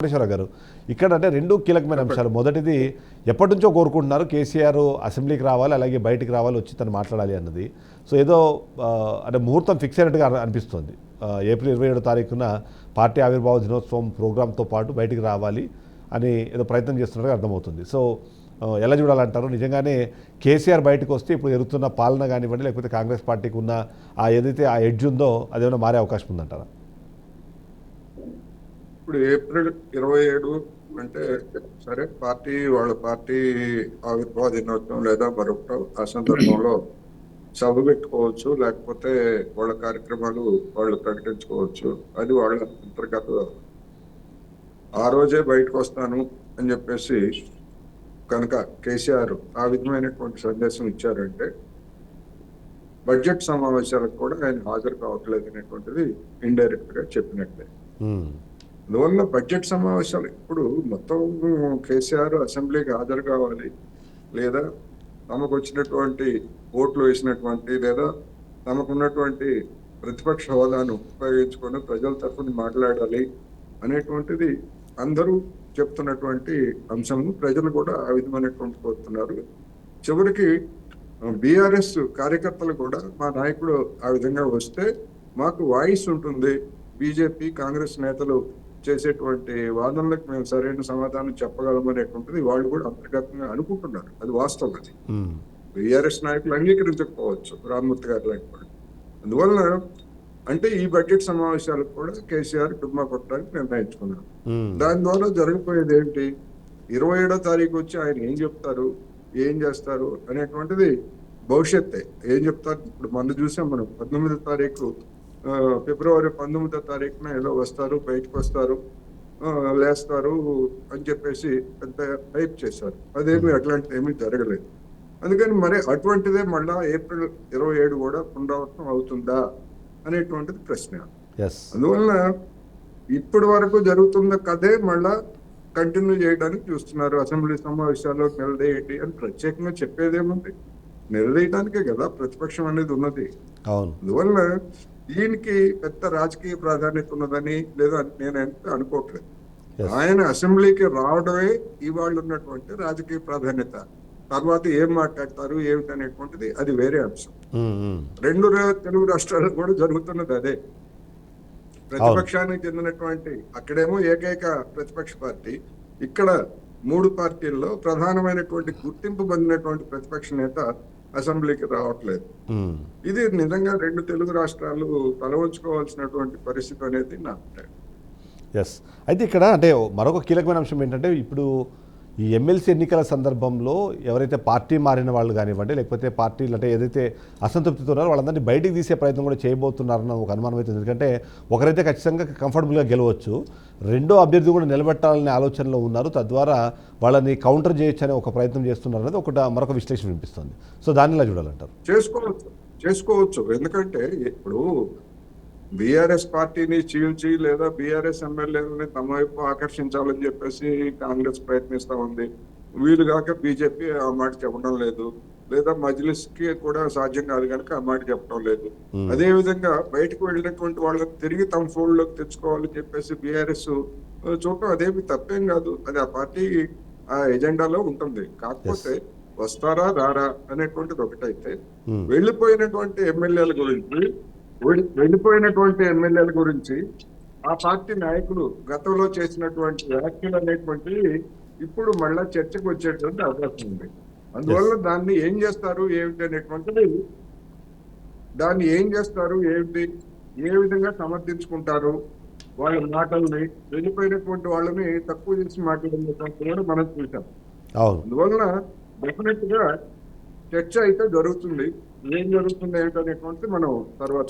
వెంకటేశ్వరరావు గారు ఇక్కడ అంటే రెండు కీలకమైన అంశాలు. మొదటిది ఎప్పటి నుంచో కోరుకుంటున్నారు కేసీఆర్ అసెంబ్లీకి రావాలి, అలాగే బయటికి రావాలి, వచ్చి తను మాట్లాడాలి అన్నది. సో ఏదో అంటే ముహూర్తం ఫిక్స్ అయినట్టుగా అనిపిస్తుంది. ఏప్రిల్ 27వ తారీఖున పార్టీ ఆవిర్భావ దినోత్సవం ప్రోగ్రాంతో పాటు బయటికి రావాలి అని ఏదో ప్రయత్నం చేస్తున్నట్టుగా అర్థమవుతుంది. సో ఎలా చూడాలంటారు? నిజంగానే కేసీఆర్ బయటకు వస్తే ఇప్పుడు ఎదుగుతున్న పాలన కానివ్వండి, లేకపోతే కాంగ్రెస్ పార్టీకి ఉన్న ఏదైతే ఆ ఎడ్జ్ ఉందో అదేమైనా మారే అవకాశం ఉందంటారా? ఇప్పుడు ఏప్రిల్ 27 అంటే సరే, వాళ్ళ పార్టీ ఆవిర్భావ దినోత్సవం లేదా మరొక ఆ సందర్భంలో సభ పెట్టుకోవచ్చు, లేకపోతే వాళ్ళ కార్యక్రమాలు వాళ్ళు ప్రకటించుకోవచ్చు. అది వాళ్ళ అంతర్గత. ఆ రోజే బయటకు వస్తాను అని చెప్పేసి కనుక కేసీఆర్ ఆ విధమైనటువంటి సందేశం ఇచ్చారంటే బడ్జెట్ సమావేశాలకు కూడా ఆయన హాజరు కావట్లేదు అనేటువంటిది ఇండైరెక్ట్ గా చెప్పినట్లే. అందువల్ల బడ్జెట్ సమావేశాలు ఇప్పుడు మొత్తం కేసీఆర్ అసెంబ్లీకి హాజరు కావాలి, లేదా తమకు వచ్చినటువంటి ఓట్లు వేసినటువంటి లేదా తమకున్నటువంటి ప్రతిపక్ష హోదాను ఉపయోగించుకొని ప్రజల తరఫున మాట్లాడాలి అనేటువంటిది అందరూ చెప్తున్నటువంటి అంశము. ప్రజలు కూడా ఆ విధమైనటువంటి కోరుతున్నారు. చివరికి బీఆర్ఎస్ కార్యకర్తలు కూడా మా నాయకుడు ఆ విధంగా వస్తే మాకు వాయిస్ ఉంటుంది, బీజేపీ కాంగ్రెస్ నేతలు చేసేటువంటి వాదనలకు మేము సరైన సమాధానం చెప్పగలం అనేటువంటిది వాళ్ళు కూడా అంతర్గతంగా అనుకుంటున్నారు. అది వాస్తవం. అది బీఆర్ఎస్ నాయకులు అంగీకరించకపోవచ్చు, రామ్మూర్తి గారు లాంటి. అందువల్ల అంటే ఈ బడ్జెట్ సమావేశాలకు కూడా కేసీఆర్ డుమ్మా కొట్టడానికి నిర్ణయించుకున్నారు. దాని ద్వారా జరగబోయేది ఏంటి? 27వ తారీఖు వచ్చి ఆయన ఏం చెప్తారు, ఏం చేస్తారు అనేటువంటిది భవిష్యత్తే. ఏం చెప్తారు? ఇప్పుడు మనం చూసాం, మనం 19వ తారీఖు ఫిబ్రవరి 19వ తారీఖున ఏదో వస్తారు, బయటకు వస్తారు, లేస్తారు అని చెప్పేసి పెద్ద హైప్ చేశారు. అదేమి అట్లాంటిది ఏమీ జరగలేదు. అందుకని మరి అటువంటిదే మళ్ళా ఏప్రిల్ 27 కూడా పునరావృతం అవుతుందా అనేటువంటిది ప్రశ్న. అందువలన ఇప్పటి వరకు జరుగుతున్న కథే మళ్ళా కంటిన్యూ చేయడానికి చూస్తున్నారు. అసెంబ్లీ సమావేశాల్లో నిలదీయండి అని ప్రత్యేకంగా చెప్పేదేముంది? నిలదీయడానికే కదా ప్రతిపక్షం అనేది ఉన్నది. అందువల్ల దీనికి పెద్ద రాజకీయ ప్రాధాన్యత ఉన్నదని లేదా నేను అనుకోవట్లేదు. ఆయన అసెంబ్లీకి రావడమే ఇవాళ ఉన్నటువంటి రాజకీయ ప్రాధాన్యత. తర్వాత ఏం మాట్లాడతారు ఏమిటి అనేటువంటిది అది వేరే అంశం. రెండు తెలుగు రాష్ట్రాల్లో కూడా జరుగుతున్నది అదే. ప్రతిపక్షానికి చెందినటువంటి అక్కడేమో ఏకైక ప్రతిపక్ష పార్టీ, ఇక్కడ 3 పార్టీల్లో ప్రధానమైనటువంటి గుర్తింపు పొందినటువంటి ప్రతిపక్ష నేత అసెంబ్లీకి రావట్లేదు. ఇది నిజంగా 2 తెలుగు రాష్ట్రాలు తలవంచుకోవాల్సినటువంటి పరిస్థితి అనేది నా అభిప్రాయం. అయితే ఇక్కడ అంటే మరొక కీలకమైన అంశం ఏంటంటే, ఇప్పుడు ఈ ఎమ్మెల్సీ ఎన్నికల సందర్భంలో ఎవరైతే పార్టీ మారిన వాళ్ళు కానివ్వండి, లేకపోతే పార్టీలు అంటే ఏదైతే అసంతృప్తితో ఉన్నారో వాళ్ళందరినీ బయటికి తీసే ప్రయత్నం కూడా చేయబోతున్నారన్న ఒక అనుమానం అయితే. ఎందుకంటే ఒకరైతే ఖచ్చితంగా కంఫర్టబుల్గా గెలవచ్చు, రెండో అభ్యర్థి కూడా నిలబెట్టాలనే ఆలోచనలో ఉన్నారు, తద్వారా వాళ్ళని కౌంటర్ చేయొచ్చు అనే ఒక ప్రయత్నం చేస్తున్నారు అనేది మరొక విశ్లేషణ వినిపిస్తుంది. సో దాన్ని ఇలా చూడాలంటారు? చేసుకోవచ్చు. ఎందుకంటే ఇప్పుడు బీఆర్ఎస్ పార్టీని చీల్చి లేదా బీఆర్ఎస్ ఎమ్మెల్యేలని తమ వైపు ఆకర్షించాలని చెప్పేసి కాంగ్రెస్ ప్రయత్నిస్తా ఉంది. వీలు కాక బీజేపీ ఆ మాట చెప్పడం లేదు, లేదా మజ్లిస్ కి కూడా సాధ్యం కాదు కనుక ఆ మాట చెప్పడం లేదు. అదే విధంగా బయటకు వెళ్ళినటువంటి వాళ్ళకి తిరిగి తమ ఫోల్డ్ లోకి తెచ్చుకోవాలని చెప్పేసి బీఆర్ఎస్ చూడటం అదేమి తప్పేం కాదు. అది ఆ పార్టీ ఆ ఎజెండాలో ఉంటుంది. కాకపోతే వస్తారా రారా అనేటువంటిది ఒకటైతే, వెళ్ళిపోయినటువంటి ఎమ్మెల్యేల గురించి ఆ పార్టీ నాయకులు గతంలో చేసినటువంటి వ్యాఖ్యలు అనేటువంటివి ఇప్పుడు మళ్ళా చర్చకు వచ్చేటువంటి అవకాశం ఉంది. అందువల్ల దాన్ని ఏం చేస్తారు ఏమిటి అనేటువంటిది, ఏ విధంగా సమర్థించుకుంటారు వాళ్ళ మాటల్ని, వెళ్ళిపోయినటువంటి వాళ్ళని తక్కువ చేసి మాట్లాడినటువంటి కూడా మనం చూసాం. అందువల్ల డెఫినెట్ గా చర్చ అయితే జరుగుతుంది. ఏం జరుగుతుంది ఏంటనేటువంటిది మనం తర్వాత